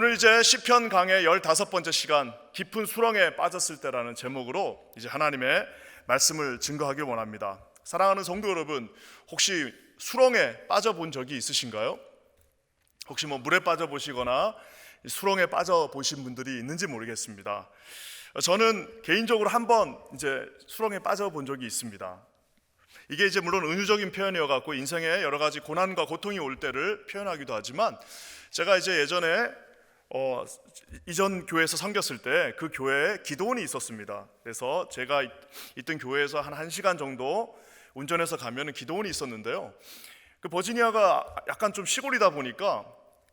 오늘 이제 시편 강의 15번째 시간, 깊은 수렁에 빠졌을 때라는 제목으로 이제 하나님의 말씀을 증거하길 원합니다. 사랑하는 성도 여러분, 혹시 수렁에 빠져본 적이 있으신가요? 혹시 물에 빠져보시거나 수렁에 빠져보신 분들이 있는지 모르겠습니다. 저는 개인적으로 한번 이제 수렁에 빠져본 적이 있습니다. 이게 이제 물론 은유적인 표현이어 갖고 인생에 여러 가지 고난과 고통이 올 때를 표현하기도 하지만, 제가 이제 예전에 이전 교회에서 섬겼을 때 그 교회에 기도원이 있었습니다. 그래서 제가 있던 교회에서 한 1시간 정도 운전해서 가면은 기도원이 있었는데요. 그 버지니아가 약간 좀 시골이다 보니까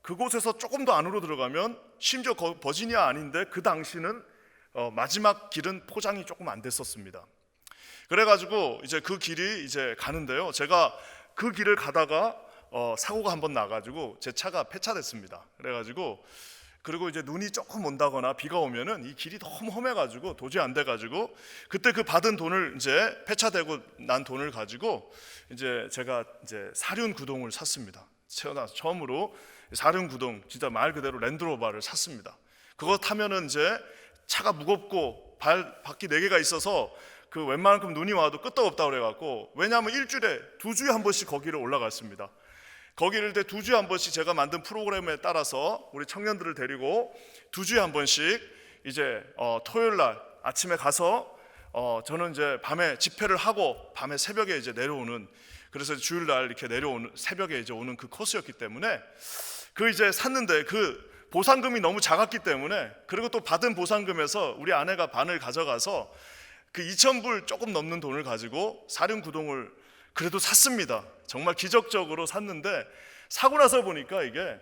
그곳에서 조금 더 안으로 들어가면, 심지어 버지니아 아닌데 그 당시는 마지막 길은 포장이 조금 안 됐었습니다. 그래가지고 이제 그 길이 이제 가는데요, 제가 그 길을 가다가 사고가 한번 나가지고 제 차가 폐차됐습니다. 그리고 이제 눈이 조금 온다거나 비가 오면은 이 길이 너무 험해가지고 도저히 안 돼가지고, 그때 그 받은 돈을, 이제 폐차되고 난 돈을 가지고 이제 제가 이제 사륜구동을 샀습니다. 태어나서 처음으로 사륜구동, 진짜 말 그대로 랜드로버를 샀습니다. 그거 타면은 이제 차가 무겁고 바퀴 4개가 있어서 그 웬만큼 눈이 와도 끄떡없다 그래갖고, 왜냐하면 일주일에 2주에 한 번씩 거기를 올라갔습니다. 거기를 2주에 한 번씩 제가 만든 프로그램에 따라서 우리 청년들을 데리고 2주에 한 번씩 이제 토요일 날 아침에 가서 저는 이제 밤에 집회를 하고 밤에 새벽에 이제 내려오는, 그래서 주일 날 이렇게 내려오는, 새벽에 이제 오는 그 코스였기 때문에 그 이제 샀는데, 그 보상금이 너무 작았기 때문에, 그리고 또 받은 보상금에서 우리 아내가 반을 가져가서 그 2,000불 조금 넘는 돈을 가지고 사륜구동을 그래도 샀습니다. 정말 기적적으로 샀는데, 사고 나서 보니까 이게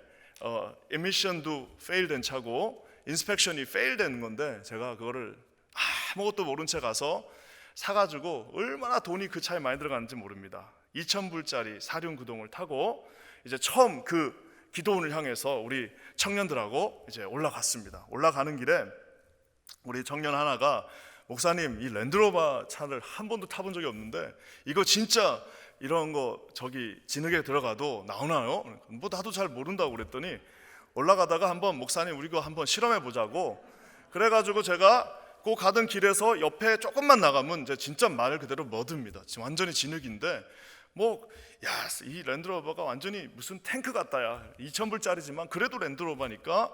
emission도 fail 된 차고 inspection이 fail 된 건데, 제가 그거를 아무것도 모른 채 가서 사가지고 얼마나 돈이 그 차에 많이 들어갔는지 모릅니다. 2,000불짜리 사륜구동을 타고 이제 처음 그 기도원을 향해서 우리 청년들하고 이제 올라갔습니다. 올라가는 길에 우리 청년 하나가, 목사님, 이 랜드로버 차를 한 번도 타본 적이 없는데 이거 진짜 이런 거 저기 진흙에 들어가도 나오나요? 나도 잘 모른다고 그랬더니, 올라가다가 한번 목사님 우리 이거 한번 실험해 보자고, 그래가지고 제가 그 가던 길에서 옆에 조금만 나가면 이제 진짜 말 그대로 머드입니다. 지금 완전히 진흙인데, 이 랜드로버가 완전히 무슨 탱크 같다야. 2,000불짜리지만 그래도 랜드로버니까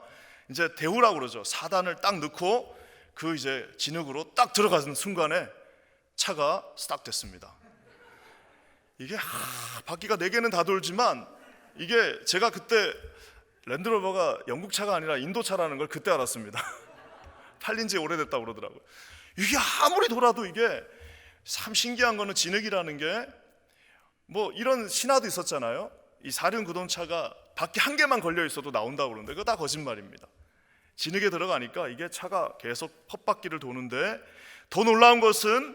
이제 대우라고 그러죠. 4단을 딱 넣고 그 이제 진흙으로 딱 들어가는 순간에 차가 스탑됐습니다. 이게 바퀴가 4개는 다 돌지만, 이게 제가 그때 랜드로버가 영국 차가 아니라 인도 차라는 걸 그때 알았습니다. 팔린 지 오래됐다고 그러더라고요. 이게 아무리 돌아도, 이게 참 신기한 거는 진흙이라는 게, 이런 신화도 있었잖아요. 이 사륜구동차가 바퀴 1개만 걸려 있어도 나온다고 그러는데 그거 다 거짓말입니다. 진흙에 들어가니까 이게 차가 계속 헛바퀴를 도는데, 더 놀라운 것은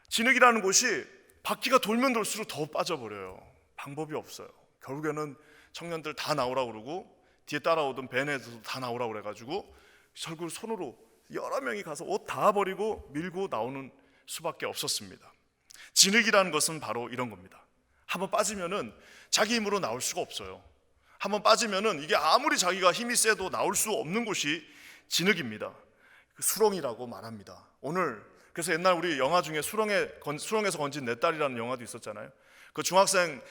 진흙이라는 곳이 바퀴가 돌면 돌수록 더 빠져버려요. 방법이 없어요. 결국에는 청년들 다 나오라고 그러고, 뒤에 따라오던 밴에서도 다 나오라고 그래가지고 결국 손으로 여러 명이 가서 옷 다 버리고 밀고 나오는 수밖에 없었습니다. 진흙이라는 것은 바로 이런 겁니다. 한번 빠지면은 자기 힘으로 나올 수가 없어요. 한번 빠지면은 이게 아무리 자기가 힘이 세도 나올 수 없는 곳이 진흙입니다. 수렁이라고 말합니다. 오늘 그래서 옛날 우리 영화 중에 수렁에서 건진 내 딸이라는 영화도 있었잖아요. 그 중학생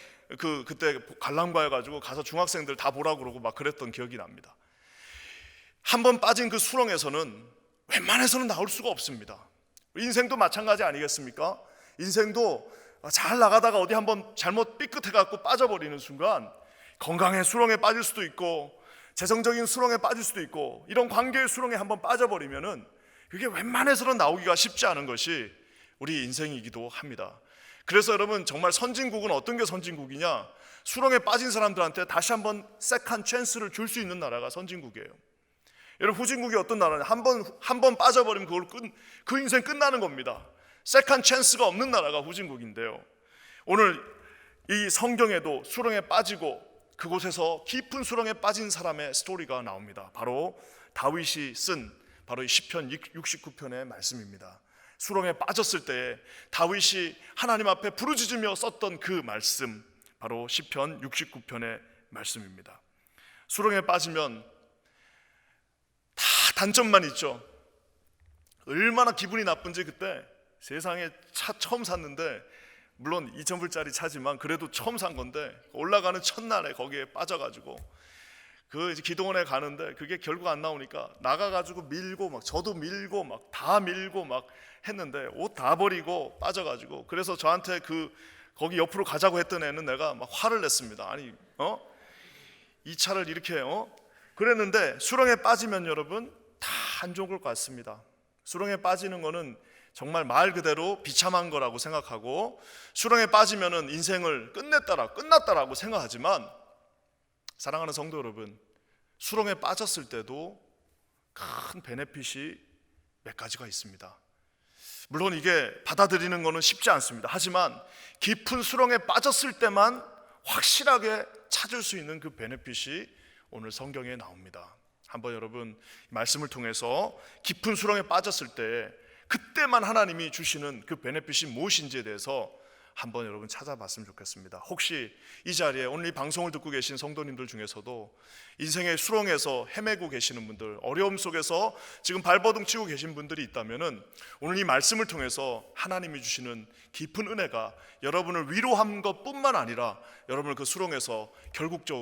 그때 관람가여가지고 가서 중학생들 다 보라고 그러고 막 그랬던 기억이 납니다. 한번 빠진 그 수렁에서는 웬만해서는 나올 수가 없습니다. 인생도 마찬가지 아니겠습니까? 인생도 잘 나가다가 어디 한번 잘못 삐끗해갖고 빠져버리는 순간, 건강의 수렁에 빠질 수도 있고 재정적인 수렁에 빠질 수도 있고, 이런 관계의 수렁에 한번 빠져버리면은 그게 웬만해서는 나오기가 쉽지 않은 것이 우리 인생이기도 합니다. 그래서 여러분, 정말 선진국은 어떤 게 선진국이냐? 수렁에 빠진 사람들한테 다시 한번 세컨 찬스를 줄 수 있는 나라가 선진국이에요. 여러분, 후진국이 어떤 나라냐? 한 번 빠져버리면 그 인생 끝나는 겁니다. 세컨 찬스가 없는 나라가 후진국인데요, 오늘 이 성경에도 수렁에 빠지고 그곳에서 깊은 수렁에 빠진 사람의 스토리가 나옵니다. 바로 다윗이 쓴 바로 이 시편 69편의 말씀입니다. 수렁에 빠졌을 때 다윗이 하나님 앞에 부르짖으며 썼던 그 말씀, 바로 시편 69편의 말씀입니다. 수렁에 빠지면 단점만 있죠. 얼마나 기분이 나쁜지 그때 세상에 차 처음 샀는데, 물론 2,000불짜리 차지만 그래도 처음 산 건데 올라가는 첫날에 거기에 빠져가지고 그 이제 기도원에 가는데 그게 결국 안 나오니까 나가가지고 밀고 막 저도 밀고 막 다 밀고 막 했는데 옷 다 버리고 빠져가지고, 그래서 저한테 거기 옆으로 가자고 했던 애는 내가 막 화를 냈습니다. 아니 이 차를 이렇게 그랬는데, 수렁에 빠지면 여러분 다 안 좋은 것 같습니다. 수렁에 빠지는 거는 정말 말 그대로 비참한 거라고 생각하고, 수렁에 빠지면은 인생을 끝났다라고 생각하지만, 사랑하는 성도 여러분, 수렁에 빠졌을 때도 큰 베네핏이 몇 가지가 있습니다. 물론 이게 받아들이는 거는 쉽지 않습니다. 하지만 깊은 수렁에 빠졌을 때만 확실하게 찾을 수 있는 그 베네핏이 오늘 성경에 나옵니다. 한번 여러분 말씀을 통해서 깊은 수렁에 빠졌을 때 그때만 하나님이 주시는 그 베네핏이 무엇인지에 대해서 한번 여러분 찾아봤으면 좋겠습니다. 혹시 이 자리에 오늘 이 방송을 듣고 계신 성도님들 중에서도 인생의 수렁에서 헤매고 계시는 분들, 어려움 속에서 지금 발버둥 치고 계신 분들이 있다면은 오늘 이 말씀을 통해서 하나님이 주시는 깊은 은혜가 여러분을 위로한 것뿐만 아니라 여러분을 그 수렁에서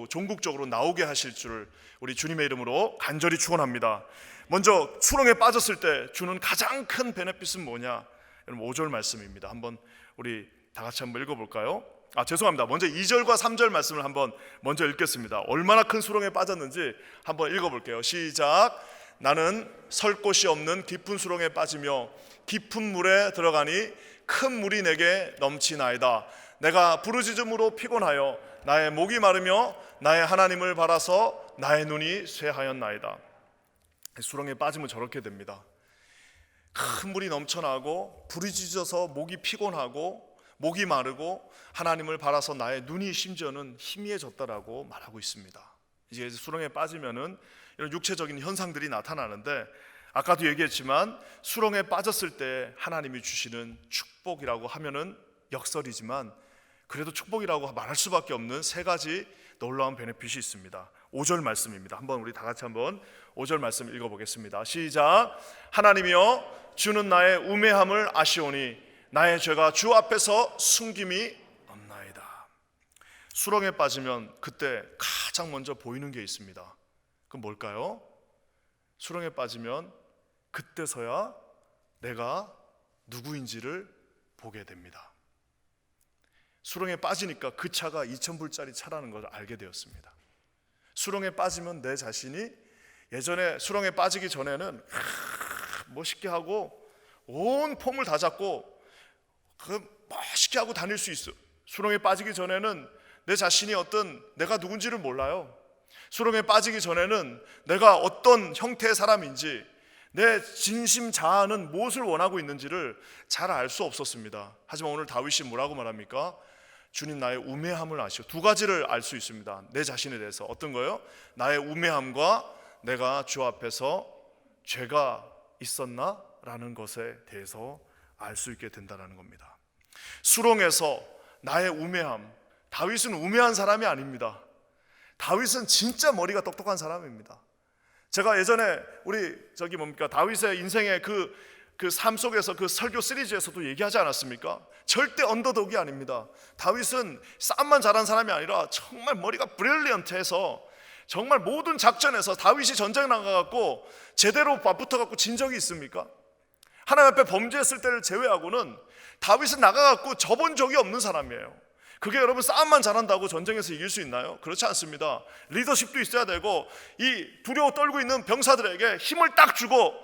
종국적으로 나오게 하실 줄 우리 주님의 이름으로 간절히 축원합니다. 먼저 수렁에 빠졌을 때 주는 가장 큰 베네핏은 뭐냐? 여러분 5절 말씀입니다. 한번 우리 다 같이 한번 읽어볼까요? 죄송합니다. 먼저 2절과 3절 말씀을 한번 먼저 읽겠습니다. 얼마나 큰 수렁에 빠졌는지 한번 읽어볼게요. 시작. 나는 설 곳이 없는 깊은 수렁에 빠지며 깊은 물에 들어가니 큰 물이 내게 넘치나이다. 내가 부르짖음으로 피곤하여 나의 목이 마르며 나의 하나님을 바라서 나의 눈이 쇠하였나이다. 수렁에 빠지면 저렇게 됩니다. 큰 물이 넘쳐나고 부르짖어서 목이 피곤하고 목이 마르고 하나님을 바라서 나의 눈이 심지어는 희미해졌다라고 말하고 있습니다. 이제 수렁에 빠지면은 이런 육체적인 현상들이 나타나는데, 아까도 얘기했지만 수렁에 빠졌을 때 하나님이 주시는 축복이라고 하면은 역설이지만 그래도 축복이라고 말할 수밖에 없는 세 가지 놀라운 베네핏이 있습니다. 5절 말씀입니다. 한번 우리 다 같이 한번 5절 말씀 읽어보겠습니다. 시작. 하나님이여 주는 나의 우매함을 아시오니 나의 죄가 주 앞에서 숨김이 없나이다. 수렁에 빠지면 그때 가장 먼저 보이는 게 있습니다. 그건 뭘까요? 수렁에 빠지면 그때서야 내가 누구인지를 보게 됩니다. 수렁에 빠지니까 그 차가 2,000불짜리 차라는 걸 알게 되었습니다. 수렁에 빠지면 내 자신이 예전에 수렁에 빠지기 전에는 멋있게 하고 온 폼을 다 잡고 멋있게 하고 다닐 수 있어. 수렁에 빠지기 전에는 내 자신이 내가 누군지를 몰라요. 수렁에 빠지기 전에는 내가 어떤 형태의 사람인지, 내 진심 자아는 무엇을 원하고 있는지를 잘 알 수 없었습니다. 하지만 오늘 다윗이 뭐라고 말합니까? 주님 나의 우매함을 아시오. 두 가지를 알 수 있습니다. 내 자신에 대해서. 어떤 거요? 나의 우매함과 내가 주 앞에서 죄가 있었나? 라는 것에 대해서 알 수 있게 된다는 겁니다. 수렁에서 나의 우매함. 다윗은 우매한 사람이 아닙니다. 다윗은 진짜 머리가 똑똑한 사람입니다. 제가 예전에 우리 다윗의 인생의 그 삶 속에서 그 설교 시리즈에서도 얘기하지 않았습니까? 절대 언더독이 아닙니다. 다윗은 싸움만 잘한 사람이 아니라 정말 머리가 브릴리언트해서 정말 모든 작전에서 다윗이 전쟁 나가갖고 제대로 맞붙어갖고 진 적이 있습니까? 하나님 앞에 범죄했을 때를 제외하고는 다윗은 나가갖고 져본 적이 없는 사람이에요. 그게 여러분 싸움만 잘한다고 전쟁에서 이길 수 있나요? 그렇지 않습니다. 리더십도 있어야 되고 이 두려워 떨고 있는 병사들에게 힘을 딱 주고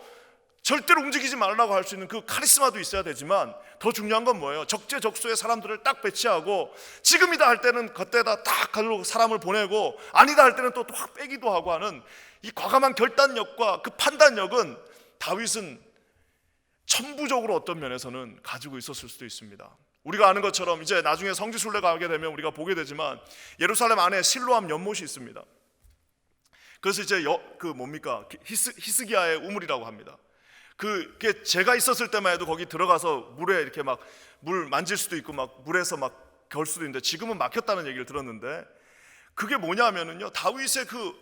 절대로 움직이지 말라고 할 수 있는 그 카리스마도 있어야 되지만, 더 중요한 건 뭐예요? 적재적소에 사람들을 딱 배치하고 지금이다 할 때는 그때다 딱 가지고 사람을 보내고 아니다 할 때는 또 확 빼기도 하고 하는 이 과감한 결단력과 그 판단력은 다윗은 천부적으로 어떤 면에서는 가지고 있었을 수도 있습니다. 우리가 아는 것처럼 이제 나중에 성지순례 가게 되면 우리가 보게 되지만 예루살렘 안에 실로암 연못이 있습니다. 그래서 이제 히스기야의 우물이라고 합니다. 그게 제가 있었을 때만 해도 거기 들어가서 물에 이렇게 막 물 만질 수도 있고 막 물에서 막 겨울 수도 있는데 지금은 막혔다는 얘기를 들었는데, 그게 뭐냐면은요, 다윗의 그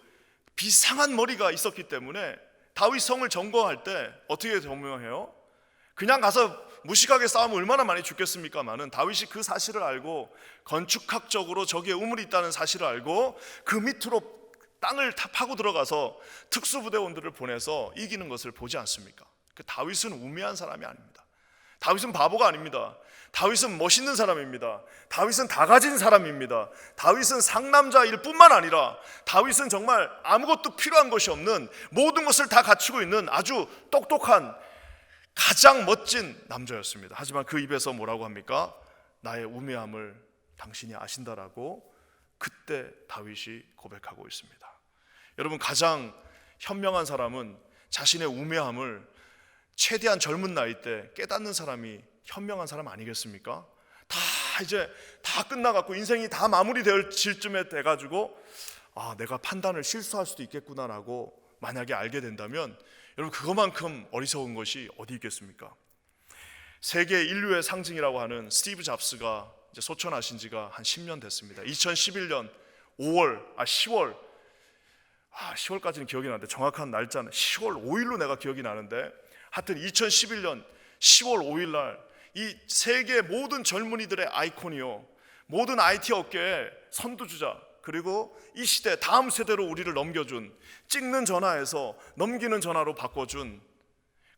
비상한 머리가 있었기 때문에 다윗 성을 점거할 때 어떻게 점거해요? 그냥 가서 무식하게 싸우면 얼마나 많이 죽겠습니까마는 다윗이 그 사실을 알고 건축학적으로 저기에 우물이 있다는 사실을 알고 그 밑으로 땅을 다 파고 들어가서 특수부대원들을 보내서 이기는 것을 보지 않습니까? 그 다윗은 우매한 사람이 아닙니다. 다윗은 바보가 아닙니다. 다윗은 멋있는 사람입니다. 다윗은 다 가진 사람입니다. 다윗은 상남자일 뿐만 아니라 다윗은 정말 아무것도 필요한 것이 없는 모든 것을 다 갖추고 있는 아주 똑똑한 가장 멋진 남자였습니다. 하지만 그 입에서 뭐라고 합니까? 나의 우매함을 당신이 아신다라고 그때 다윗이 고백하고 있습니다. 여러분, 가장 현명한 사람은 자신의 우매함을 최대한 젊은 나이 때 깨닫는 사람이 현명한 사람 아니겠습니까? 이제 다 끝나갖고 인생이 다 마무리될 쯤에 돼가지고 내가 판단을 실수할 수도 있겠구나라고 만약에 알게 된다면 여러분, 그것만큼 어리석은 것이 어디 있겠습니까? 세계 인류의 상징이라고 하는 스티브 잡스가 이제 소천하신 지가 한 10년 됐습니다. 2011년 10월까지는 기억이 나는데 정확한 날짜는 10월 5일로 내가 기억이 나는데, 하여튼 2011년 10월 5일 날 이 세계 모든 젊은이들의 아이콘이요, 모든 IT 업계의 선두주자, 그리고 이 시대 다음 세대로 우리를 넘겨준, 찍는 전화에서 넘기는 전화로 바꿔준,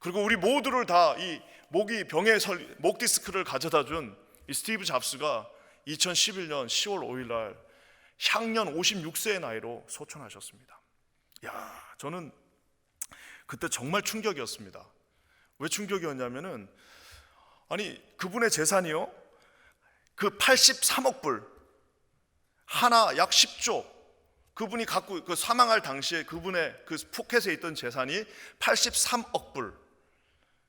그리고 우리 모두를 다 이 목 디스크를 가져다 준 이 스티브 잡스가 2011년 10월 5일 날 향년 56세의 나이로 소천하셨습니다. 저는 그때 정말 충격이었습니다. 왜 충격이었냐면은, 그분의 재산이요, 그 83억 불, 하나 약 10조, 그분이 갖고 그 사망할 당시에 그분의 그 푸켓에 있던 재산이 83억 불,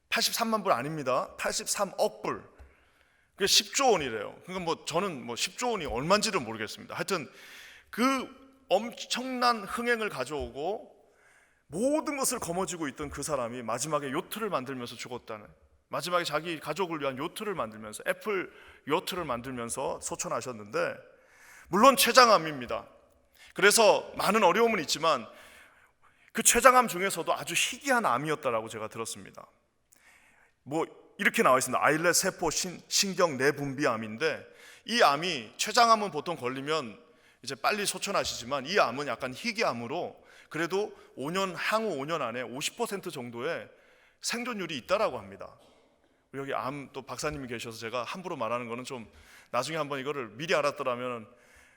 83만 불 아닙니다. 83억 불. 그게 10조 원이래요. 그러니까 저는 10조 원이 얼마인지를 모르겠습니다. 하여튼 그 엄청난 흥행을 가져오고 모든 것을 거머쥐고 있던 그 사람이 마지막에 요트를 만들면서 죽었다는, 마지막에 자기 가족을 위한 요트를 만들면서, 애플 요트를 만들면서 소천하셨는데, 물론 췌장암입니다. 그래서 많은 어려움은 있지만 그 췌장암 중에서도 아주 희귀한 암이었다라고 제가 들었습니다. 이렇게 나와 있습니다. 아일렛 세포 신경 내분비암인데, 이 암이, 췌장암은 보통 걸리면 이제 빨리 소천하시지만 이 암은 약간 희귀암으로 그래도 향후 5년 안에 50% 정도의 생존율이 있다라고 합니다. 여기 암 또 박사님이 계셔서 제가 함부로 말하는 거는 좀, 나중에 한번 이거를 미리 알았더라면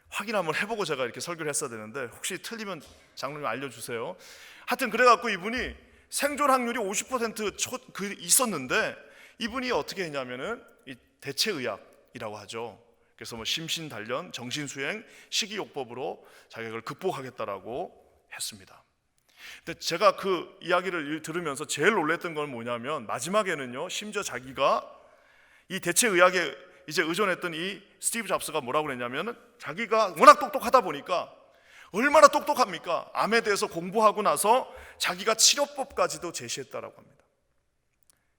확인 한번 해보고 제가 이렇게 설교를 했어야 되는데, 혹시 틀리면 장로님 알려주세요. 하여튼 그래갖고 이분이 생존 확률이 50% 있었는데, 이분이 어떻게 했냐면은 이 대체의학이라고 하죠. 그래서 심신단련, 정신수행, 식이요법으로 자기가 그걸 극복하겠다라고 했습니다. 근데 제가 그 이야기를 들으면서 제일 놀랐던 건 뭐냐면, 마지막에는요, 심지어 자기가 이 대체의학에 이제 의존했던 이 스티브 잡스가 뭐라고 그랬냐면, 자기가 워낙 똑똑하다 보니까, 얼마나 똑똑합니까? 암에 대해서 공부하고 나서 자기가 치료법까지도 제시했다라고 합니다.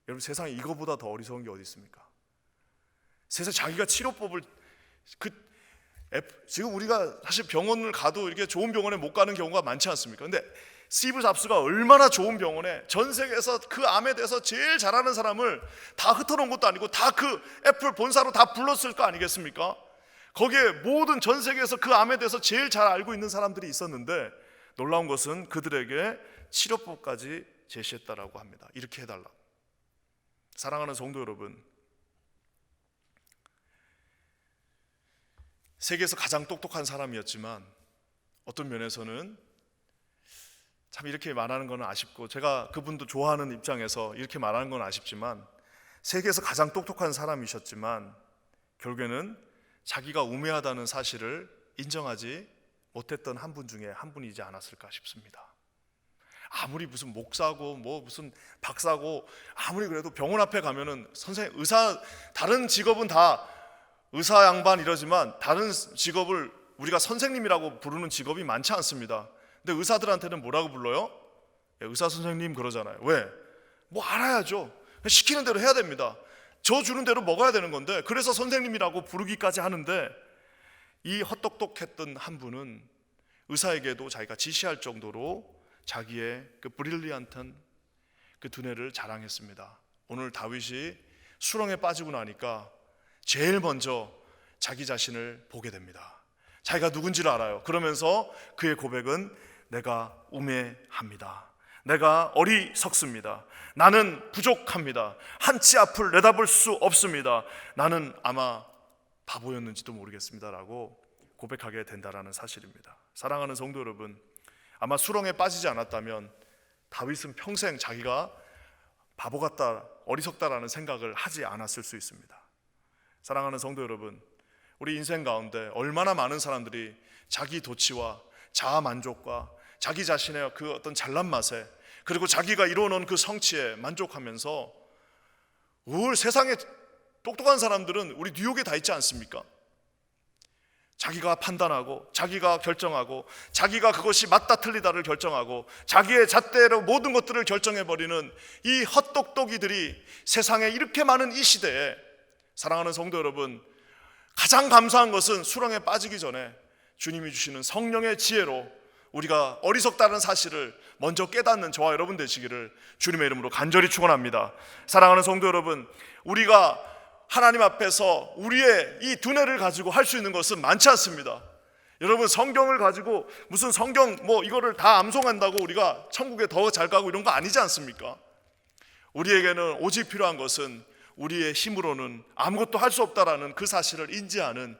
여러분, 세상에 이거보다 더 어리석은 게 어디 있습니까? 세상에 자기가 치료법을, 지금 우리가 사실 병원을 가도 이렇게 좋은 병원에 못 가는 경우가 많지 않습니까? 근데 스티브 잡스가 얼마나 좋은 병원에, 전 세계에서 그 암에 대해서 제일 잘하는 사람을 다 흩어놓은 것도 아니고 다 그 애플 본사로 다 불렀을 거 아니겠습니까? 거기에 모든 전 세계에서 그 암에 대해서 제일 잘 알고 있는 사람들이 있었는데, 놀라운 것은 그들에게 치료법까지 제시했다라고 합니다. 이렇게 해달라고. 사랑하는 성도 여러분, 세계에서 가장 똑똑한 사람이었지만 어떤 면에서는 참 이렇게 말하는 건 아쉽고, 제가 그분도 좋아하는 입장에서 이렇게 말하는 건 아쉽지만, 세계에서 가장 똑똑한 사람이셨지만 결국에는 자기가 우매하다는 사실을 인정하지 못했던 한 분 중에 한 분이지 않았을까 싶습니다. 아무리 무슨 목사고 무슨 박사고, 아무리 그래도 병원 앞에 가면은 선생님, 의사, 다른 직업은 다 의사 양반 이러지만 다른 직업을 우리가 선생님이라고 부르는 직업이 많지 않습니다. 근데 의사들한테는 뭐라고 불러요? 의사 선생님 그러잖아요. 왜? 알아야죠. 시키는 대로 해야 됩니다. 저 주는 대로 먹어야 되는 건데, 그래서 선생님이라고 부르기까지 하는데, 이 헛똑똑했던 한 분은 의사에게도 자기가 지시할 정도로 자기의 그 브릴리언트한 그 두뇌를 자랑했습니다. 오늘 다윗이 수렁에 빠지고 나니까 제일 먼저 자기 자신을 보게 됩니다. 자기가 누군지를 알아요. 그러면서 그의 고백은 내가 우매합니다. 내가 어리석습니다. 나는 부족합니다. 한치 앞을 내다볼 수 없습니다. 나는 아마 바보였는지도 모르겠습니다 라고 고백하게 된다는 사실입니다. 사랑하는 성도 여러분, 아마 수렁에 빠지지 않았다면 다윗은 평생 자기가 바보 같다, 어리석다라는 생각을 하지 않았을 수 있습니다. 사랑하는 성도 여러분, 우리 인생 가운데 얼마나 많은 사람들이 자기 도취와 자아 만족과 자기 자신의 그 어떤 잘난 맛에, 그리고 자기가 이루어놓은 그 성취에 만족하면서 세상에 똑똑한 사람들은 우리 뉴욕에 다 있지 않습니까? 자기가 판단하고 자기가 결정하고 자기가 그것이 맞다 틀리다를 결정하고 자기의 잣대로 모든 것들을 결정해버리는 이 헛똑똑이들이 세상에 이렇게 많은 이 시대에, 사랑하는 성도 여러분, 가장 감사한 것은 수렁에 빠지기 전에 주님이 주시는 성령의 지혜로 우리가 어리석다는 사실을 먼저 깨닫는 저와 여러분 되시기를 주님의 이름으로 간절히 축원합니다. 사랑하는 성도 여러분, 우리가 하나님 앞에서 우리의 이 두뇌를 가지고 할 수 있는 것은 많지 않습니다. 여러분, 성경을 가지고 무슨 성경 이거를 다 암송한다고 우리가 천국에 더 잘 가고 이런 거 아니지 않습니까? 우리에게는 오직 필요한 것은 우리의 힘으로는 아무것도 할 수 없다라는 그 사실을 인지하는,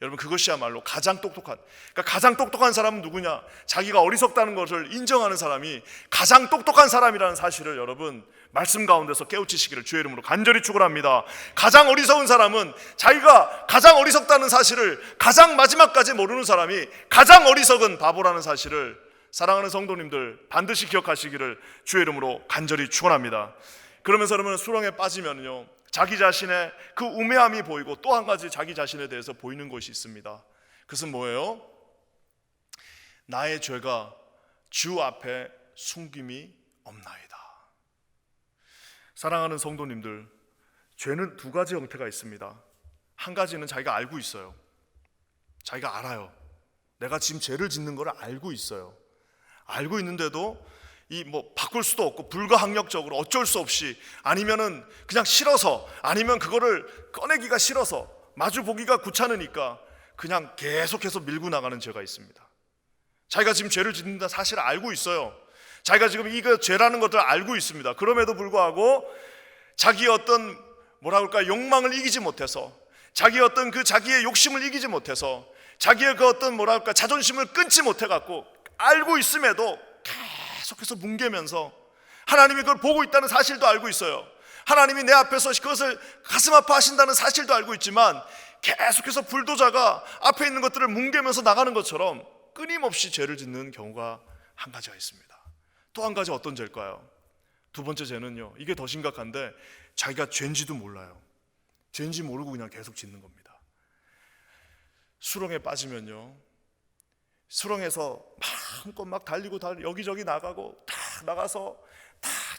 여러분, 그것이야말로 가장 똑똑한, 그러니까 가장 똑똑한 사람은 누구냐? 자기가 어리석다는 것을 인정하는 사람이 가장 똑똑한 사람이라는 사실을 여러분 말씀 가운데서 깨우치시기를 주의 이름으로 간절히 축원합니다. 가장 어리석은 사람은 자기가 가장 어리석다는 사실을 가장 마지막까지 모르는 사람이 가장 어리석은 바보라는 사실을, 사랑하는 성도님들 반드시 기억하시기를 주의 이름으로 간절히 축원합니다. 그러면서 여러분, 수렁에 빠지면요, 자기 자신의 그 우매함이 보이고 또 한 가지 자기 자신에 대해서 보이는 것이 있습니다. 그것은 뭐예요? 나의 죄가 주 앞에 숨김이 없나이다. 사랑하는 성도님들, 죄는 두 가지 형태가 있습니다. 한 가지는 자기가 알고 있어요. 자기가 알아요. 내가 지금 죄를 짓는 걸 알고 있어요. 알고 있는데도 바꿀 수도 없고 불가항력적으로 어쩔 수 없이, 아니면은 그냥 싫어서, 아니면 그거를 꺼내기가 싫어서, 마주 보기가 귀찮으니까 그냥 계속해서 밀고 나가는 죄가 있습니다. 자기가 지금 죄를 짓는다 사실 알고 있어요. 자기가 지금 이거 죄라는 것들을 알고 있습니다. 그럼에도 불구하고 자기의 어떤 욕망을 이기지 못해서, 자기의 어떤 그 자기의 욕심을 이기지 못해서, 자기의 그 어떤 자존심을 끊지 못해갖고 알고 있음에도 계속해서 뭉개면서, 하나님이 그걸 보고 있다는 사실도 알고 있어요. 하나님이 내 앞에서 그것을 가슴 아파하신다는 사실도 알고 있지만 계속해서 불도저가 앞에 있는 것들을 뭉개면서 나가는 것처럼 끊임없이 죄를 짓는 경우가 한 가지가 있습니다. 또 한 가지 어떤 죄일까요? 두 번째 죄는요, 이게 더 심각한데 자기가 죄인지도 몰라요. 죄인지 모르고 그냥 계속 짓는 겁니다. 수렁에 빠지면요, 수렁에서 마음껏 달리고 여기저기 나가고 나가서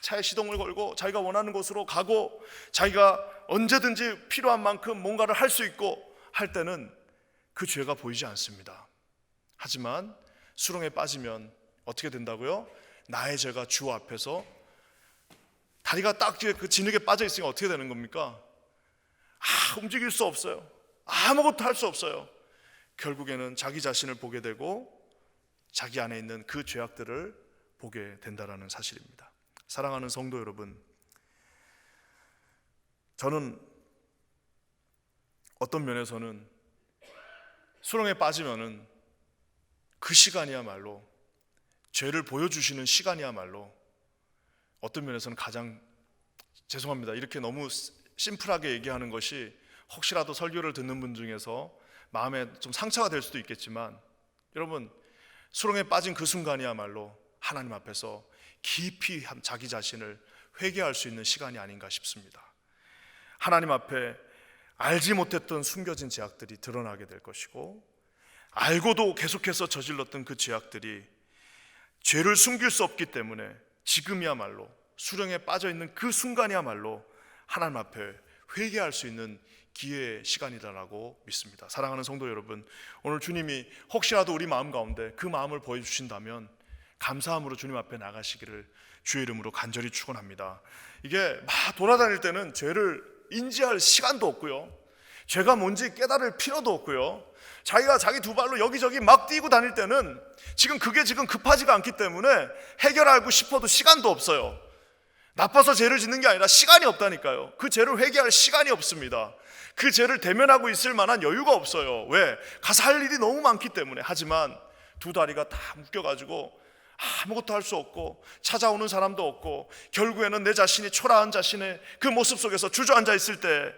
차에 시동을 걸고 자기가 원하는 곳으로 가고, 자기가 언제든지 필요한 만큼 뭔가를 할 수 있고 할 때는 그 죄가 보이지 않습니다. 하지만 수렁에 빠지면 어떻게 된다고요? 나의 죄가 주 앞에서, 다리가 딱 그 진흙에 빠져 있으니까 어떻게 되는 겁니까? 움직일 수 없어요. 아무것도 할 수 없어요. 결국에는 자기 자신을 보게 되고 자기 안에 있는 그 죄악들을 보게 된다는 사실입니다. 사랑하는 성도 여러분, 저는 어떤 면에서는 수렁에 빠지면은 그 시간이야말로, 죄를 보여주시는 시간이야말로 어떤 면에서는 가장, 죄송합니다, 이렇게 너무 심플하게 얘기하는 것이 혹시라도 설교를 듣는 분 중에서 마음에 좀 상처가 될 수도 있겠지만, 여러분, 수렁에 빠진 그 순간이야말로 하나님 앞에서 깊이 자기 자신을 회개할 수 있는 시간이 아닌가 싶습니다. 하나님 앞에 알지 못했던 숨겨진 죄악들이 드러나게 될 것이고, 알고도 계속해서 저질렀던 그 죄악들이 죄를 숨길 수 없기 때문에 지금이야말로, 수렁에 빠져 있는 그 순간이야말로 하나님 앞에 회개할 수 있는 기회의 시간이다라고 믿습니다. 사랑하는 성도 여러분, 오늘 주님이 혹시라도 우리 마음 가운데 그 마음을 보여주신다면 감사함으로 주님 앞에 나가시기를 주의 이름으로 간절히 축원합니다. 이게 막 돌아다닐 때는 죄를 인지할 시간도 없고요, 죄가 뭔지 깨달을 필요도 없고요, 자기가 자기 두 발로 여기저기 막 뛰고 다닐 때는 그게 지금 급하지가 않기 때문에 해결하고 싶어도 시간도 없어요. 나빠서 죄를 짓는 게 아니라 시간이 없다니까요. 그 죄를 회개할 시간이 없습니다. 그 죄를 대면하고 있을 만한 여유가 없어요. 왜? 가서 할 일이 너무 많기 때문에. 하지만 두 다리가 다 묶여가지고 아무것도 할 수 없고 찾아오는 사람도 없고 결국에는 내 자신이 초라한 자신의 그 모습 속에서 주저앉아 있을 때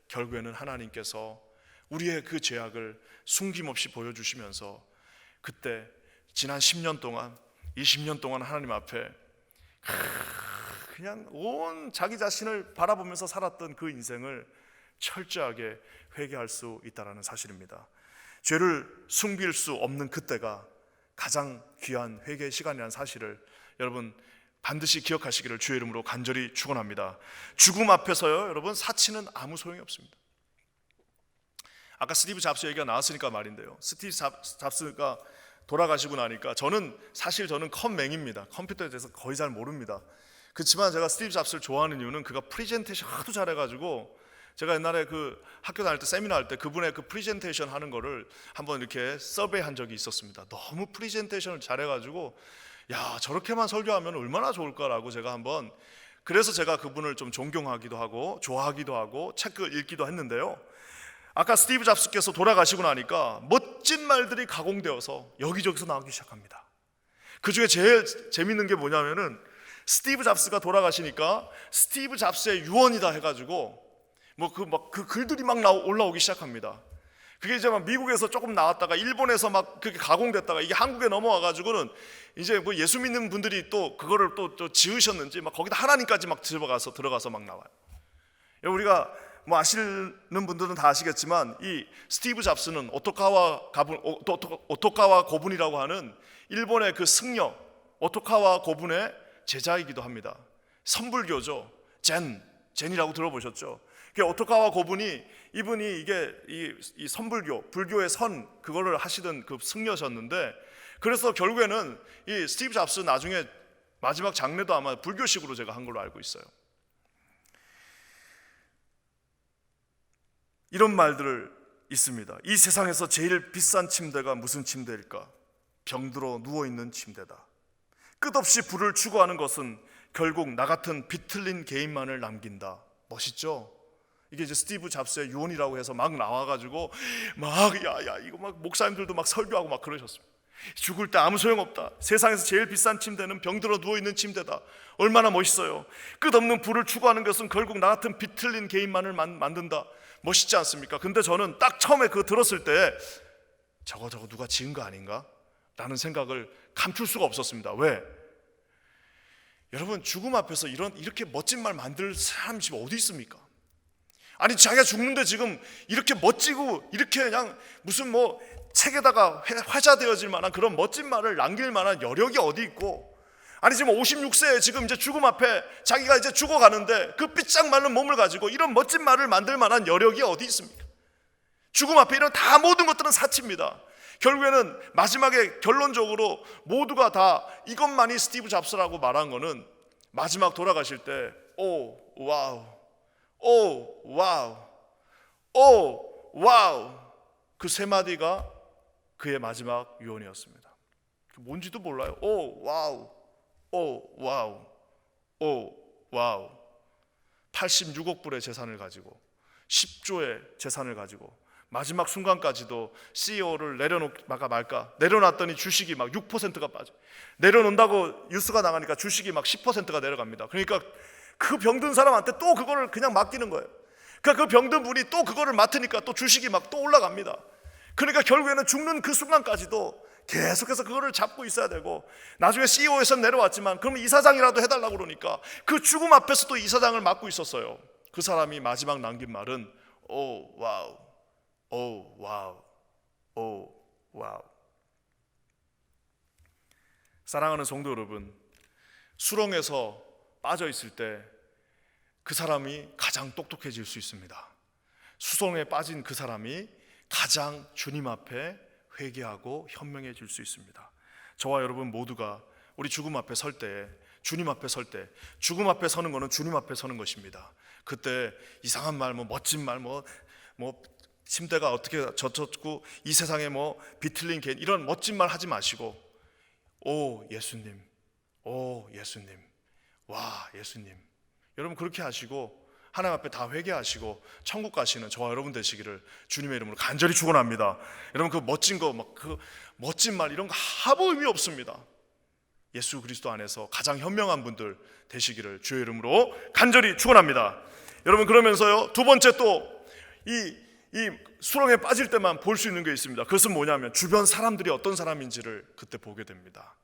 결국에는 하나님께서 우리의 그 죄악을 숨김없이 보여주시면서 그때 지난 10년 동안 20년 동안 하나님 앞에 그냥 온 자기 자신을 바라보면서 살았던 그 인생을 철저하게 회개할 수 있다는 사실입니다. 죄를 숨길 수 없는 그때가 가장 귀한 회개의 시간이라는 사실을 여러분 반드시 기억하시기를 주의 이름으로 간절히 축원합니다. 죽음 앞에서요, 여러분, 사치는 아무 소용이 없습니다. 아까 스티브 잡스 얘기가 나왔으니까 말인데요, 스티브 잡스가 돌아가시고 나니까 저는 컴맹입니다. 컴퓨터에 대해서 거의 잘 모릅니다. 그렇지만 제가 스티브 잡스를 좋아하는 이유는 그가 프리젠테이션 하도 잘해가지고, 제가 옛날에 그 학교 다닐 때 세미나 할 때 그분의 그 프리젠테이션 하는 거를 한번 이렇게 서베이한 적이 있었습니다. 너무 프리젠테이션을 잘해가지고 야, 저렇게만 설교하면 얼마나 좋을까라고 그래서 제가 그분을 좀 존경하기도 하고 좋아하기도 하고 책을 읽기도 했는데요, 아까 스티브 잡스께서 돌아가시고 나니까 멋진 말들이 가공되어서 여기저기서 나오기 시작합니다. 그 중에 제일 재밌는 게 뭐냐면은 스티브 잡스가 돌아가시니까 스티브 잡스의 유언이다 해가지고 그 글들이 막 올라오기 시작합니다. 그게 이제 막 미국에서 조금 나왔다가 일본에서 막 그렇게 가공됐다가 이게 한국에 넘어와가지고는 이제 뭐 예수 믿는 분들이 또 그거를 또 지으셨는지 막 거기다 하나님까지 막 들어가서 막 나와요. 우리가 뭐 아시는 분들은 다 아시겠지만 이 스티브 잡스는 오토카와 고분이라고 하는 일본의 그 승려 오토카와 고분의 제자이기도 합니다. 선불교죠. 젠이라고 들어보셨죠? 오토카와 고분이 이분이 이 선불교, 불교의 그거를 하시던 그 승려셨는데, 그래서 결국에는 이 스티브 잡스 나중에 마지막 장례도 아마 불교식으로 제가 한 걸로 알고 있어요. 이런 말들을 있습니다. 이 세상에서 제일 비싼 침대가 무슨 침대일까? 병들어 누워있는 침대다. 끝없이 부를 추구하는 것은 결국 나 같은 비틀린 개인만을 남긴다. 멋있죠? 이게 이제 스티브 잡스의 유언이라고 해서 막 나와가지고 이거 막 목사님들도 막 설교하고 막 그러셨습니다. 죽을 때 아무 소용없다. 세상에서 제일 비싼 침대는 병들어 누워있는 침대다. 얼마나 멋있어요. 끝없는 부를 추구하는 것은 결국 나 같은 비틀린 개인만을 만든다. 멋있지 않습니까? 근데 저는 딱 처음에 그거 들었을 때 저거 누가 지은 거 아닌가? 라는 생각을 감출 수가 없었습니다. 왜? 여러분, 죽음 앞에서 이렇게 멋진 말 만들 사람이 지금 어디 있습니까? 아니, 자기가 죽는데 지금 이렇게 멋지고 이렇게 그냥 무슨 뭐 책에다가 화자되어질 만한 그런 멋진 말을 남길 만한 여력이 어디 있고, 아니 지금 56세에 지금 이제 죽음 앞에 자기가 이제 죽어가는데 그 삐짝 마른 몸을 가지고 이런 멋진 말을 만들 만한 여력이 어디 있습니까? 죽음 앞에 이런 모든 것들은 사치입니다. 결국에는 마지막에 결론적으로 모두가 다 이것만이 스티브 잡스라고 말한 거는 마지막 돌아가실 때 오 와우 그 세 마디가 그의 마지막 유언이었습니다. 뭔지도 몰라요. 오 와우 86억 불의 재산을 가지고 10조의 재산을 가지고 마지막 순간까지도 CEO를 내려놓을까 말까, 내려놨더니 주식이 막 6%가 빠져. 내려놓는다고 뉴스가 나가니까 주식이 막 10%가 내려갑니다. 그러니까 그 병든 사람한테 또 그거를 그냥 맡기는 거예요. 그러니까 그 병든 분이 또 그거를 맡으니까 또 주식이 막 또 올라갑니다. 그러니까 결국에는 죽는 그 순간까지도 계속해서 그거를 잡고 있어야 되고, 나중에 CEO에서 내려왔지만 그러면 이사장이라도 해달라고 그러니까 그 죽음 앞에서도 이사장을 맡고 있었어요. 그 사람이 마지막 남긴 말은 오 와우. 사랑하는 성도 여러분, 수렁에서 빠져 있을 때 그 사람이 가장 똑똑해질 수 있습니다. 수렁에 빠진 그 사람이 가장 주님 앞에 회개하고 현명해질 수 있습니다. 저와 여러분 모두가 우리 죽음 앞에 설 때, 주님 앞에 설 때, 죽음 앞에 서는 거는 주님 앞에 서는 것입니다. 그때 이상한 말, 멋진 말, 침대가 어떻게 젖혔고 이 세상에 비틀린 개, 이런 멋진 말 하지 마시고, 오 예수님, 오 예수님, 와 예수님, 여러분 그렇게 하시고 하나님 앞에 다 회개하시고 천국 가시는 저와 여러분 되시기를 주님의 이름으로 간절히 축원합니다. 여러분 그 멋진 거, 그 멋진 말 이런 거 아무 의미 없습니다. 예수 그리스도 안에서 가장 현명한 분들 되시기를 주의 이름으로 간절히 축원합니다. 여러분 그러면서요, 두 번째 또 이 수렁에 빠질 때만 볼 수 있는 게 있습니다. 그것은 뭐냐면 주변 사람들이 어떤 사람인지를 그때 보게 됩니다.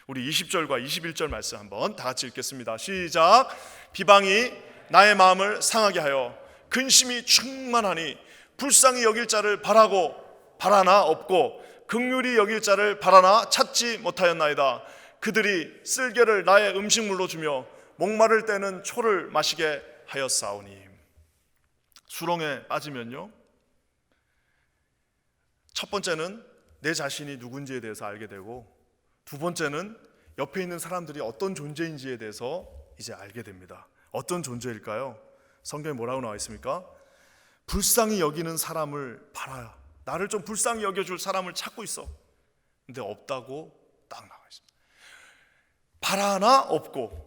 우리 20절과 21절 말씀 한번 다 같이 읽겠습니다. 시작. 비방이 나의 마음을 상하게 하여 근심이 충만하니 불쌍히 여길 자를 바라나 없고 긍휼히 여길 자를 바라나 찾지 못하였나이다. 그들이 쓸개를 나의 음식물로 주며 목마를 때는 초를 마시게 하였사오니. 수렁에 빠지면요, 첫 번째는 내 자신이 누군지에 대해서 알게 되고, 두 번째는 옆에 있는 사람들이 어떤 존재인지에 대해서 이제 알게 됩니다. 어떤 존재일까요? 성경에 뭐라고 나와 있습니까? 불쌍히 여기는 사람을 바라. 나를 좀 불쌍히 여겨줄 사람을 찾고 있어. 근데 없다고 딱 나와 있습니다. 바라나 없고,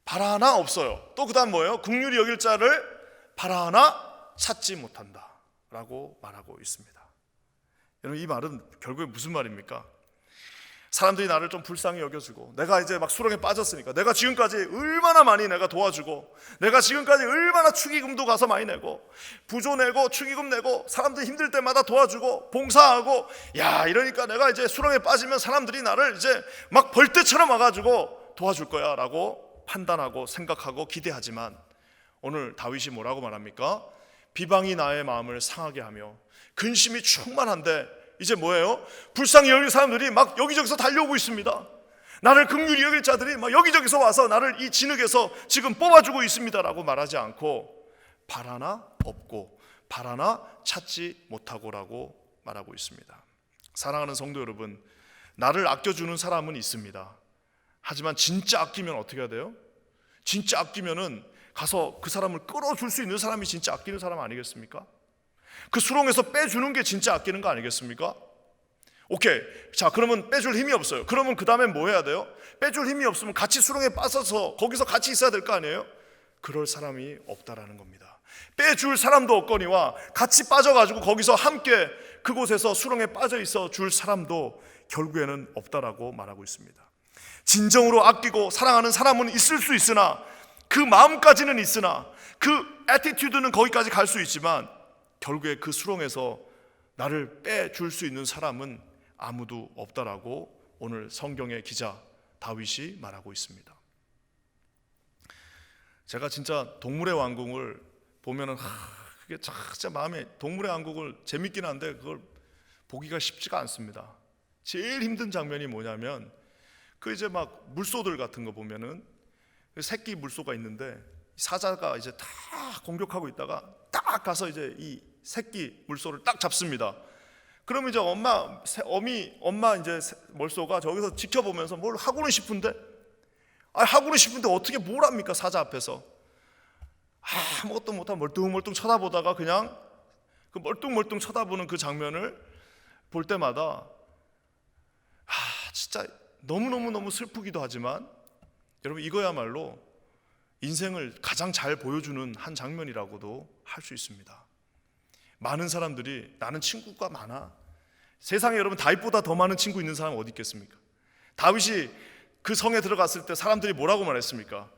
바라나 없어요. 또 그 다음 뭐예요? 긍휼히 여길 자를 바라나 찾지 못한다 라고 말하고 있습니다. 여러분 이 말은 결국에 무슨 말입니까? 사람들이 나를 좀 불쌍히 여겨주고, 내가 이제 막 수렁에 빠졌으니까 내가 지금까지 얼마나 많이 내가 도와주고, 내가 지금까지 얼마나 축의금도 가서 많이 내고, 부조 내고 축의금 내고, 사람들이 힘들 때마다 도와주고 봉사하고, 야 이러니까 내가 이제 수렁에 빠지면 사람들이 나를 이제 막 벌떼처럼 와가지고 도와줄 거야 라고 판단하고 생각하고 기대하지만, 오늘 다윗이 뭐라고 말합니까? 비방이 나의 마음을 상하게 하며 근심이 충만한데 이제 뭐예요? 불쌍히 여길 사람들이 막 여기저기서 달려오고 있습니다. 나를 긍휼히 여길 자들이 막 여기저기서 와서 나를 이 진흙에서 지금 뽑아주고 있습니다 라고 말하지 않고, 바라나 없고 바라나 찾지 못하고라고 말하고 있습니다. 사랑하는 성도 여러분, 나를 아껴주는 사람은 있습니다. 하지만 진짜 아끼면 어떻게 해야 돼요? 진짜 아끼면은 가서 그 사람을 끌어줄 수 있는 사람이 진짜 아끼는 사람 아니겠습니까? 그 수렁에서 빼주는 게 진짜 아끼는 거 아니겠습니까? 오케이, 자 그러면 빼줄 힘이 없어요. 그러면 그 다음에 뭐 해야 돼요? 빼줄 힘이 없으면 같이 수렁에 빠져서 거기서 같이 있어야 될 거 아니에요? 그럴 사람이 없다라는 겁니다. 빼줄 사람도 없거니와 같이 빠져가지고 거기서 함께 그곳에서 수렁에 빠져 있어 줄 사람도 결국에는 없다라고 말하고 있습니다. 진정으로 아끼고 사랑하는 사람은 있을 수 있으나, 그 마음까지는 있으나 그 애티튜드는 거기까지 갈 수 있지만, 결국에 그 수렁에서 나를 빼줄 수 있는 사람은 아무도 없다라고 오늘 성경의 기자 다윗이 말하고 있습니다. 제가 진짜 동물의 왕국을 보면은 그게 진짜 마음에, 동물의 왕국을 재밌긴 한데 그걸 보기가 쉽지가 않습니다. 제일 힘든 장면이 뭐냐면, 그 이제 막 물소들 같은 거 보면은 새끼 물소가 있는데 사자가 이제 다 공격하고 있다가 딱 가서 이제 이 새끼 물소를 딱 잡습니다. 그러면 이제 엄마 이제 물소가 저기서 지켜보면서 뭘 하고는 싶은데, 어떻게 뭘 합니까? 사자 앞에서 아무것도 못하고 멀뚱멀뚱 쳐다보다가 그냥 그 멀뚱멀뚱 쳐다보는 그 장면을 볼 때마다 진짜 너무너무 슬프기도 하지만, 여러분 이거야말로 인생을 가장 잘 보여주는 한 장면이라고도 할 수 있습니다. 많은 사람들이 나는 친구가 많아. 세상에 여러분 다윗보다 더 많은 친구 있는 사람 어디 있겠습니까? 다윗이 그 성에 들어갔을 때 사람들이 뭐라고 말했습니까?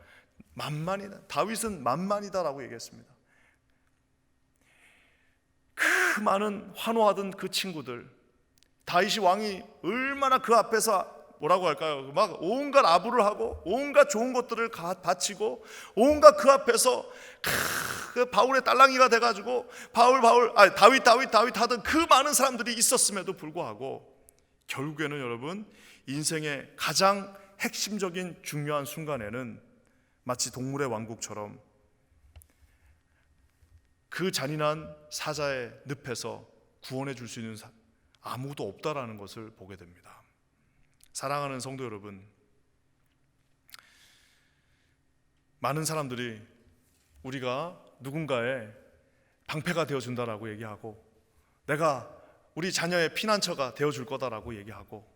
만만이다. 다윗은 만만이다라고 얘기했습니다. 그 많은 환호하던 그 친구들, 다윗이 왕이 얼마나 그 앞에서 뭐라고 할까요? 막 온갖 아부를 하고 온갖 좋은 것들을 바치고 온갖 그 앞에서 그 바울의 딸랑이가 돼가지고 다윗 하던 그 많은 사람들이 있었음에도 불구하고 결국에는 여러분 인생의 가장 핵심적인 중요한 순간에는 마치 동물의 왕국처럼 그 잔인한 사자의 늪에서 구원해 줄 수 있는 아무도 없다라는 것을 보게 됩니다. 사랑하는 성도 여러분, 많은 사람들이 우리가 누군가의 방패가 되어준다라고 얘기하고, 내가 우리 자녀의 피난처가 되어줄 거다라고 얘기하고,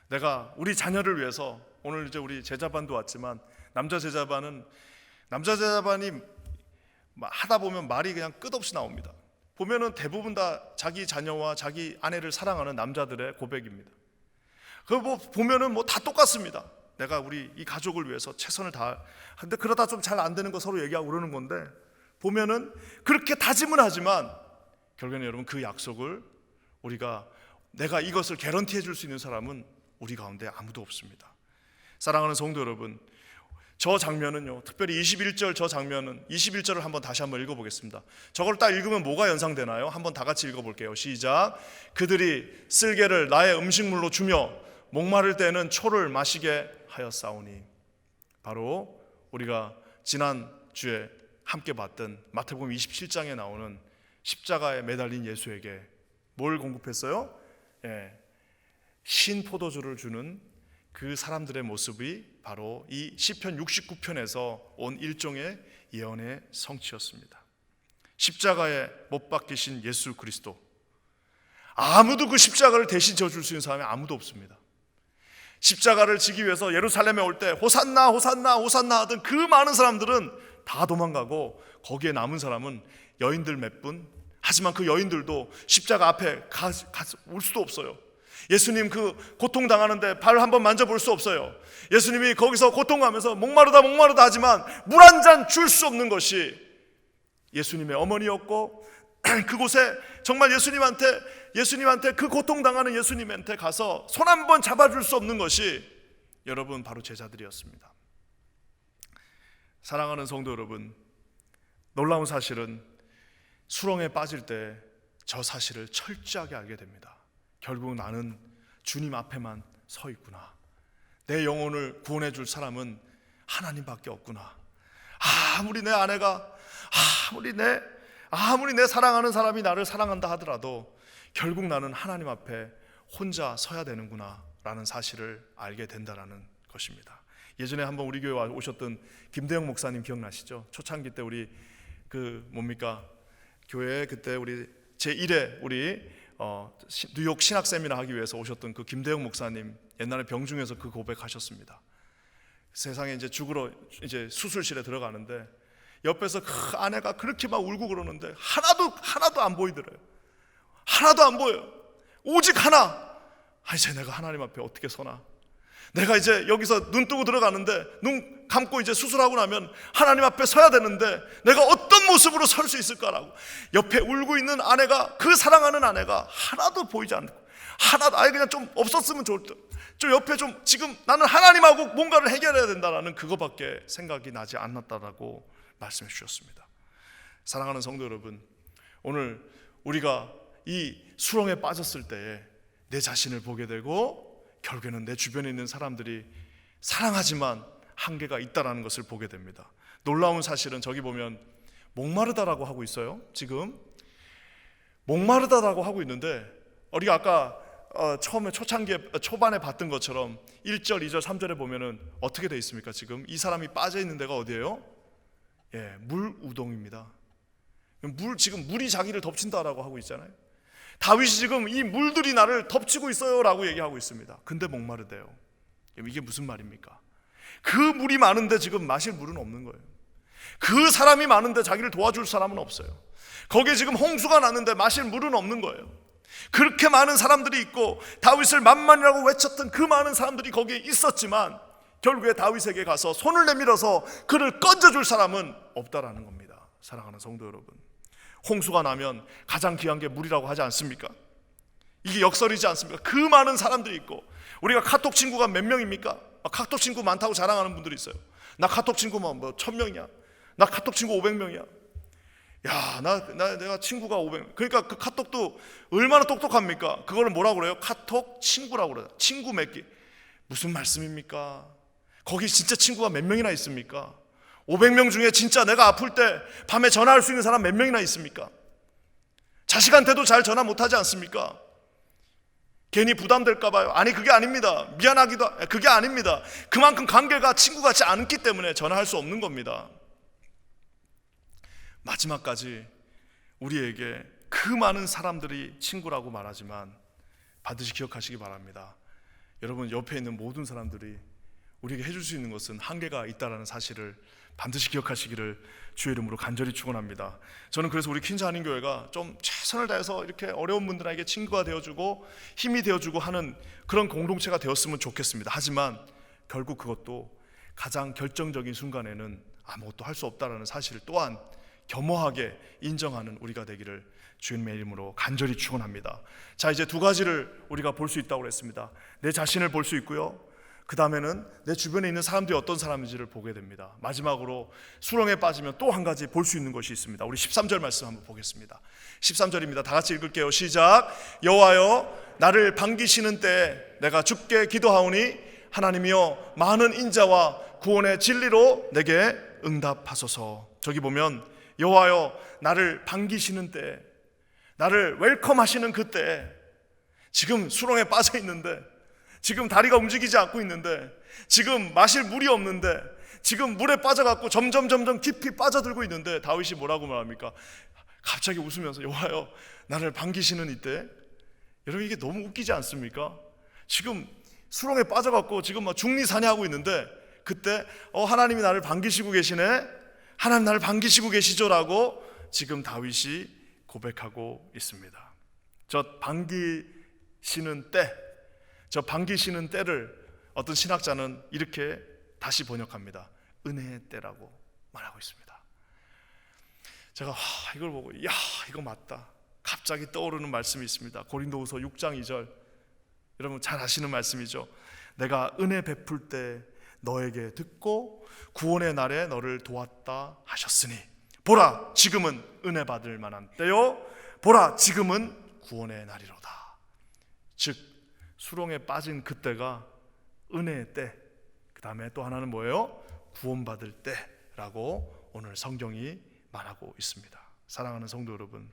내가 우리 자녀를 위해서, 오늘 이제 우리 제자반도 왔지만 남자 제자반이 하다 보면 말이 그냥 끝없이 나옵니다. 보면은 대부분 다 자기 자녀와 자기 아내를 사랑하는 남자들의 고백입니다. 그거 보면은 다 똑같습니다. 내가 우리 이 가족을 위해서 최선을 다할. 근데 그러다 좀 잘 안 되는 거 서로 얘기하고 그러는 건데, 보면은 그렇게 다짐은 하지만 결국에는 여러분 그 약속을 내가 이것을 개런티해 줄 수 있는 사람은 우리 가운데 아무도 없습니다. 사랑하는 성도 여러분, 저 장면은요, 특별히 21절 저 장면은 21절을 다시 한번 읽어보겠습니다. 저걸 딱 읽으면 뭐가 연상되나요? 한번 다 같이 읽어볼게요. 시작. 그들이 쓸개를 나의 음식물로 주며 목마를 때는 초를 마시게 하였사오니. 바로 우리가 지난주에 함께 봤던 마태복음 27장에 나오는 십자가에 매달린 예수에게 뭘 공급했어요? 신 포도주를 주는 그 사람들의 모습이 바로 이 시편 69편에서 온 일종의 예언의 성취였습니다. 십자가에 못 박히신 예수 그리스도, 아무도 그 십자가를 대신 져줄 수 있는 사람이 아무도 없습니다. 십자가를 지기 위해서 예루살렘에 올 때 호산나 호산나 호산나 하던 그 많은 사람들은 다 도망가고, 거기에 남은 사람은 여인들 몇 분. 하지만 그 여인들도 십자가 앞에 올 수도 없어요. 예수님 그 고통당하는데 발 한번 만져볼 수 없어요. 예수님이 거기서 고통하면서 목마르다 하지만 물 한 잔 줄 수 없는 것이 예수님의 어머니였고, 그곳에 정말 예수님한테 그 고통당하는 예수님한테 가서 손 한 번 잡아줄 수 없는 것이 여러분 바로 제자들이었습니다. 사랑하는 성도 여러분, 놀라운 사실은 수렁에 빠질 때 저 사실을 철저하게 알게 됩니다. 결국 나는 주님 앞에만 서 있구나. 내 영혼을 구원해 줄 사람은 하나님밖에 없구나. 아무리 내 아내가, 아무리 내 사랑하는 사람이 나를 사랑한다 하더라도 결국 나는 하나님 앞에 혼자 서야 되는구나 라는 사실을 알게 된다라는 것입니다. 예전에 한번 우리 교회 오셨던 김대영 목사님 기억나시죠? 초창기 때 우리 교회에 그때 우리 제1회 우리 뉴욕 신학 세미나 하기 위해서 오셨던 그 김대영 목사님, 옛날에 병중에서 그 고백하셨습니다. 세상에 이제 죽으러 이제 수술실에 들어가는데 옆에서 그 아내가 그렇게 막 울고 그러는데 하나도 안 보이더래요. 하나도 안 보여요. 오직 하나. 이제 내가 하나님 앞에 어떻게 서나? 내가 이제 여기서 눈 뜨고 들어가는데, 눈 감고 이제 수술하고 나면 하나님 앞에 서야 되는데 내가 어떤 모습으로 설 수 있을까라고, 옆에 울고 있는 아내가, 그 사랑하는 아내가 하나도 보이지 않고, 하나도 그냥 좀 없었으면 좋을 듯, 좀 옆에 좀 지금 나는 하나님하고 뭔가를 해결해야 된다라는 그거밖에 생각이 나지 않았다라고 말씀해 주셨습니다. 사랑하는 성도 여러분, 오늘 우리가 이 수렁에 빠졌을 때에 내 자신을 보게 되고, 결국에는 내 주변에 있는 사람들이 사랑하지만 한계가 있다라는 것을 보게 됩니다. 놀라운 사실은 저기 보면 목마르다라고 하고 있어요. 지금 목마르다라고 하고 있는데, 우리가 아까 처음에 초반에 봤던 것처럼 1절, 2절, 3절에 보면은 어떻게 돼 있습니까? 지금 이 사람이 빠져 있는 데가 어디예요? 물 우동입니다. 지금 물이 자기를 덮친다라고 하고 있잖아요. 다윗이 지금 이 물들이 나를 덮치고 있어요 라고 얘기하고 있습니다. 근데 목마르대요. 이게 무슨 말입니까? 그 물이 많은데 지금 마실 물은 없는 거예요. 그 사람이 많은데 자기를 도와줄 사람은 없어요. 거기에 지금 홍수가 났는데 마실 물은 없는 거예요. 그렇게 많은 사람들이 있고 다윗을 만만이라고 외쳤던 그 많은 사람들이 거기에 있었지만 결국에 다윗에게 가서 손을 내밀어서 그를 건져줄 사람은 없다라는 겁니다. 사랑하는 성도 여러분, 홍수가 나면 가장 귀한 게 물이라고 하지 않습니까? 이게 역설이지 않습니까? 그 많은 사람들이 있고, 우리가 카톡 친구가 몇 명입니까? 카톡 친구 많다고 자랑하는 분들이 있어요. 나 카톡 친구만 1000명이야. 나 카톡 친구 500명이야. 야, 내가 친구가 500명. 그러니까 그 카톡도 얼마나 똑똑합니까? 그거를 뭐라고 그래요? 카톡 친구라고 그래요. 친구 맺기. 무슨 말씀입니까? 거기 진짜 친구가 몇 명이나 있습니까? 500명 중에 진짜 내가 아플 때 밤에 전화할 수 있는 사람 몇 명이나 있습니까? 자식한테도 잘 전화 못하지 않습니까? 괜히 부담될까 봐요. 아니, 그게 아닙니다. 그게 아닙니다. 그만큼 관계가 친구 같지 않기 때문에 전화할 수 없는 겁니다. 마지막까지 우리에게 그 많은 사람들이 친구라고 말하지만 반드시 기억하시기 바랍니다. 여러분, 옆에 있는 모든 사람들이 우리에게 해줄 수 있는 것은 한계가 있다는 사실을 반드시 기억하시기를 주의 이름으로 간절히 축원합니다. 저는 그래서 우리 퀸즈 한인교회가 좀 최선을 다해서 이렇게 어려운 분들에게 친구가 되어주고 힘이 되어주고 하는 그런 공동체가 되었으면 좋겠습니다. 하지만 결국 그것도 가장 결정적인 순간에는 아무것도 할 수 없다는 사실을 또한 겸허하게 인정하는 우리가 되기를 주님의 이름으로 간절히 축원합니다. 자, 이제 두 가지를 우리가 볼 수 있다고 했습니다. 내 자신을 볼 수 있고요, 그 다음에는 내 주변에 있는 사람들이 어떤 사람인지를 보게 됩니다. 마지막으로 수렁에 빠지면 또 한 가지 볼 수 있는 것이 있습니다. 우리 13절 말씀 한번 보겠습니다. 13절입니다. 다 같이 읽을게요. 시작. 여호와여, 나를 반기시는 때에 내가 주께 기도하오니 하나님이여, 많은 인자와 구원의 진리로 내게 응답하소서. 저기 보면 여호와여, 나를 반기시는 때에, 나를 웰컴하시는 그때, 지금 수렁에 빠져 있는데, 지금 다리가 움직이지 않고 있는데, 지금 마실 물이 없는데, 지금 물에 빠져갖고 점점 깊이 빠져들고 있는데 다윗이 뭐라고 말합니까? 갑자기 웃으면서 여호와여, 나를 반기시는 이때. 여러분, 이게 너무 웃기지 않습니까? 지금 수렁에 빠져갖고 지금 막 중리사냐하고 있는데, 그때 하나님이 나를 반기시고 계시네, 하나님 나를 반기시고 계시죠라고 지금 다윗이 고백하고 있습니다. 저 반기시는 때, 저 반기시는 때를 어떤 신학자는 이렇게 다시 번역합니다. 은혜의 때라고 말하고 있습니다. 제가 이걸 보고 이거 맞다, 갑자기 떠오르는 말씀이 있습니다. 고린도후서 6장 2절, 여러분 잘 아시는 말씀이죠. 내가 은혜 베풀 때 너에게 듣고 구원의 날에 너를 도왔다 하셨으니 보라, 지금은 은혜 받을 만한 때요, 보라, 지금은 구원의 날이로다. 즉 수렁에 빠진 그때가 은혜의 때, 그 다음에 또 하나는 뭐예요? 구원받을 때라고 오늘 성경이 말하고 있습니다. 사랑하는 성도 여러분,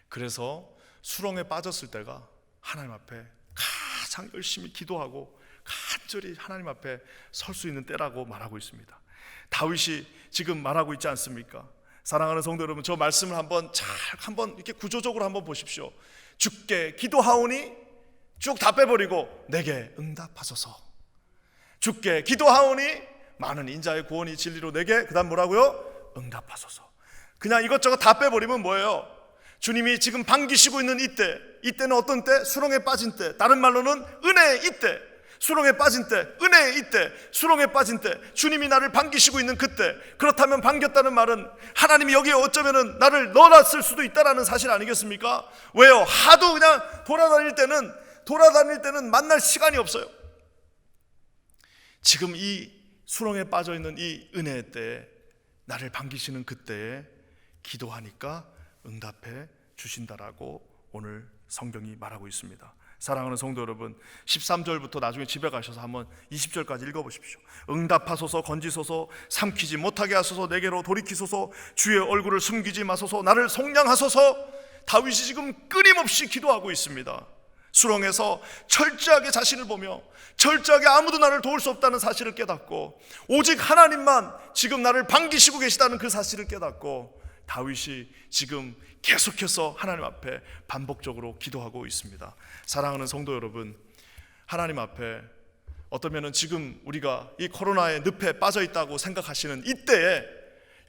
그래서 수렁에 빠졌을 때가 하나님 앞에 가장 열심히 기도하고 간절히 하나님 앞에 설 수 있는 때라고 말하고 있습니다. 다윗이 지금 말하고 있지 않습니까? 사랑하는 성도 여러분, 저 말씀을 한번 이렇게 구조적으로 한번 보십시오. 주께 기도하오니, 쭉 다 빼버리고 내게 응답하소서. 주께 기도하오니 많은 인자의 구원이 진리로 내게, 그 다음 뭐라고요? 응답하소서. 그냥 이것저것 다 빼버리면 뭐예요? 주님이 지금 반기시고 있는 이때, 이때는 어떤 때? 수렁에 빠진 때, 다른 말로는 은혜의 이때, 수렁에 빠진 때, 은혜의 이때, 수렁에 빠진 때, 주님이 나를 반기시고 있는 그때. 그렇다면 반겼다는 말은 하나님이 여기에 어쩌면은 나를 넣어놨을 수도 있다라는 사실 아니겠습니까? 왜요? 하도 그냥 돌아다닐 때는 만날 시간이 없어요. 지금 이 수렁에 빠져 있는 이 은혜의 때에, 나를 반기시는 그때에 기도하니까 응답해 주신다라고 오늘 성경이 말하고 있습니다. 사랑하는 성도 여러분, 13절부터 나중에 집에 가셔서 한번 20절까지 읽어보십시오. 응답하소서, 건지소서, 삼키지 못하게 하소서, 내게로 돌이키소서, 주의 얼굴을 숨기지 마소서, 나를 속량하소서. 다윗이 지금 끊임없이 기도하고 있습니다. 수렁에서 철저하게 자신을 보며 철저하게 아무도 나를 도울 수 없다는 사실을 깨닫고 오직 하나님만 지금 나를 반기시고 계시다는 그 사실을 깨닫고 다윗이 지금 계속해서 하나님 앞에 반복적으로 기도하고 있습니다. 사랑하는 성도 여러분, 하나님 앞에 어떠면은 지금 우리가 이 코로나의 늪에 빠져 있다고 생각하시는 이때에,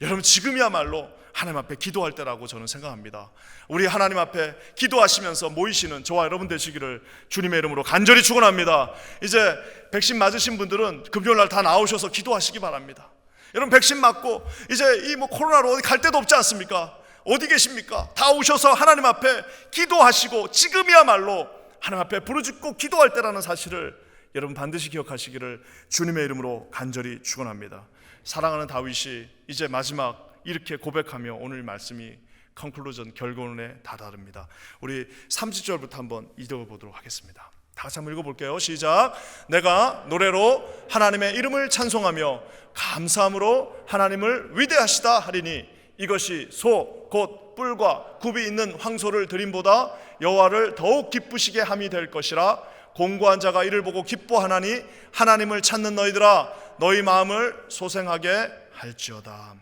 여러분 지금이야말로 하나님 앞에 기도할 때라고 저는 생각합니다. 우리 하나님 앞에 기도하시면서 모이시는 저와 여러분 되시기를 주님의 이름으로 간절히 축원합니다. 이제 백신 맞으신 분들은 금요일날 다 나오셔서 기도하시기 바랍니다. 여러분 백신 맞고 이제 이 코로나로 어디 갈 데도 없지 않습니까? 어디 계십니까? 다 오셔서 하나님 앞에 기도하시고 지금이야말로 하나님 앞에 부르짖고 기도할 때라는 사실을 여러분 반드시 기억하시기를 주님의 이름으로 간절히 축원합니다. 사랑하는 다윗이 이제 마지막 이렇게 고백하며 오늘 말씀이 컨클루전 결론에 다다릅니다. 우리 30절부터 한번 읽어보도록 하겠습니다. 다 같이 한번 읽어볼게요. 시작. 내가 노래로 하나님의 이름을 찬송하며 감사함으로 하나님을 위대하시다 하리니 이것이 소 곧 뿔과 굽이 있는 황소를 드림보다 여호와를 더욱 기쁘시게 함이 될 것이라. 공고한 자가 이를 보고 기뻐하나니 하나님을 찾는 너희들아 너희 마음을 소생하게 할지어다.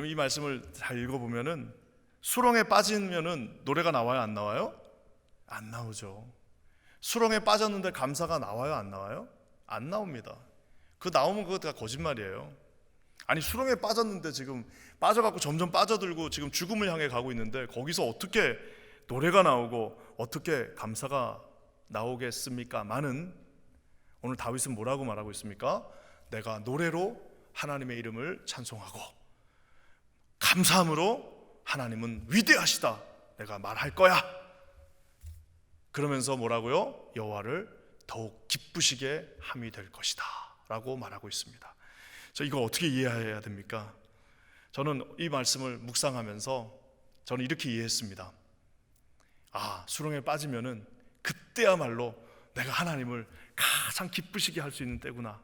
이 말씀을 잘 읽어보면은 수렁에 빠지면은 노래가 나와요, 안 나와요? 안 나오죠. 수렁에 빠졌는데 감사가 나와요, 안 나와요? 안 나옵니다. 그 나오면 그거 다 거짓말이에요. 아니 수렁에 빠졌는데 지금 빠져갖고 점점 빠져들고 지금 죽음을 향해 가고 있는데 거기서 어떻게 노래가 나오고 어떻게 감사가 나오겠습니까? 많은 오늘 다윗은 뭐라고 말하고 있습니까? 내가 노래로 하나님의 이름을 찬송하고 감사함으로 하나님은 위대하시다 내가 말할 거야. 그러면서 뭐라고요? 여호와를 더욱 기쁘시게 함이 될 것이다 라고 말하고 있습니다. 저 이거 어떻게 이해해야 됩니까? 저는 이 말씀을 묵상하면서 저는 이렇게 이해했습니다. 아, 수렁에 빠지면은 그때야말로 내가 하나님을 가장 기쁘시게 할 수 있는 때구나.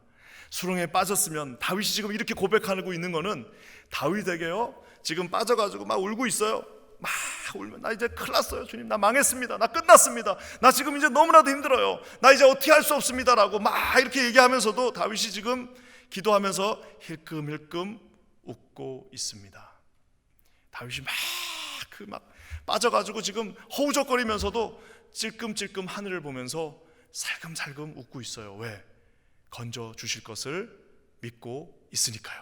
수렁에 빠졌으면 다윗이 지금 이렇게 고백하고 있는 거는 다윗에게요 지금 빠져가지고 막 울고 있어요. 막 울면 나 이제 큰일 났어요 주님, 나 망했습니다, 나 끝났습니다, 나 지금 이제 너무나도 힘들어요, 나 이제 어떻게 할 수 없습니다 라고 막 이렇게 얘기하면서도 다윗이 지금 기도하면서 힐끔힐끔 웃고 있습니다. 다윗이 막 빠져가지고 지금 허우적거리면서도 찔끔찔끔 하늘을 보면서 살금살금 웃고 있어요. 왜? 건져 주실 것을 믿고 있으니까요.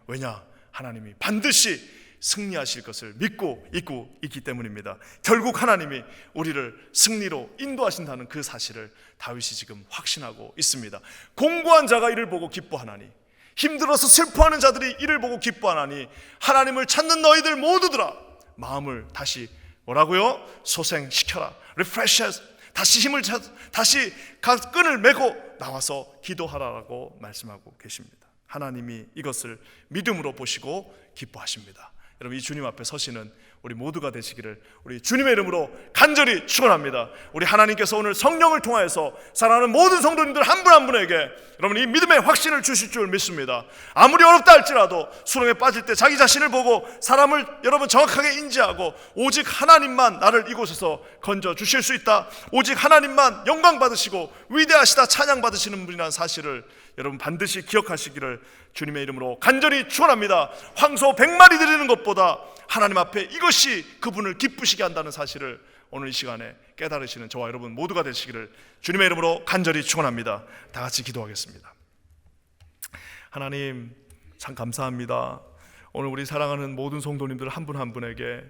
왜냐? 하나님이 반드시 승리하실 것을 믿고 있기 때문입니다. 결국 하나님이 우리를 승리로 인도하신다는 그 사실을 다윗이 지금 확신하고 있습니다. 공고한 자가 이를 보고 기뻐하나니, 힘들어서 슬퍼하는 자들이 이를 보고 기뻐하나니 하나님을 찾는 너희들 모두들아 마음을 다시 뭐라고요? 소생시켜라. Refresh. 다시 힘을 다시 끈을 메고 나와서 기도하라라고 말씀하고 계십니다. 하나님이 이것을 믿음으로 보시고 기뻐하십니다. 여러분, 이 주님 앞에 서시는 우리 모두가 되시기를 우리 주님의 이름으로 간절히 축원합니다. 우리 하나님께서 오늘 성령을 통하여서 사랑하는 모든 성도님들 한 분 한 분에게 여러분 이 믿음의 확신을 주실 줄 믿습니다. 아무리 어렵다 할지라도 수렁에 빠질 때 자기 자신을 보고 사람을 여러분 정확하게 인지하고 오직 하나님만 나를 이곳에서 건져 주실 수 있다, 오직 하나님만 영광 받으시고 위대하시다 찬양 받으시는 분이라는 사실을 여러분 반드시 기억하시기를 주님의 이름으로 간절히 축원합니다. 황소 100마리 드리는 것보다 하나님 앞에 이것이 그분을 기쁘시게 한다는 사실을 오늘 이 시간에 깨달으시는 저와 여러분 모두가 되시기를 주님의 이름으로 간절히 축원합니다. 다 같이 기도하겠습니다. 하나님 참 감사합니다. 오늘 우리 사랑하는 모든 성도님들 한 분 한 분에게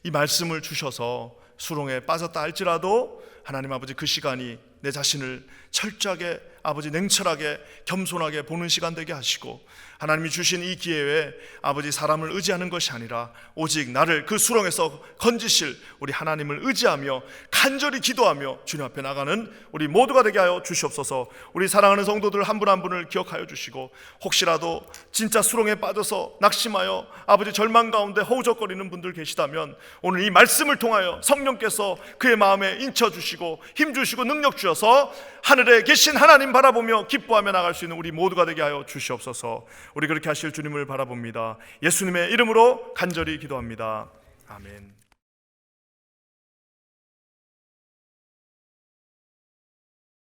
이 말씀을 주셔서 수렁에 빠졌다 할지라도 하나님 아버지 그 시간이 내 자신을 철저하게 아버지 냉철하게 겸손하게 보는 시간 되게 하시고 하나님이 주신 이 기회에 아버지 사람을 의지하는 것이 아니라 오직 나를 그 수렁에서 건지실 우리 하나님을 의지하며 간절히 기도하며 주님 앞에 나가는 우리 모두가 되게 하여 주시옵소서. 우리 사랑하는 성도들 한 분 한 분을 기억하여 주시고 혹시라도 진짜 수렁에 빠져서 낙심하여 아버지 절망 가운데 허우적거리는 분들 계시다면 오늘 이 말씀을 통하여 성령께서 그의 마음에 인쳐주시고 힘주시고 능력 주셔서 하늘에 계신 하나님 바라보며 기뻐하며 나갈 수 있는 우리 모두가 되게 하여 주시옵소서. 우리 그렇게 하실 주님을 바라봅니다. 예수님의 이름으로 간절히 기도합니다. 아멘.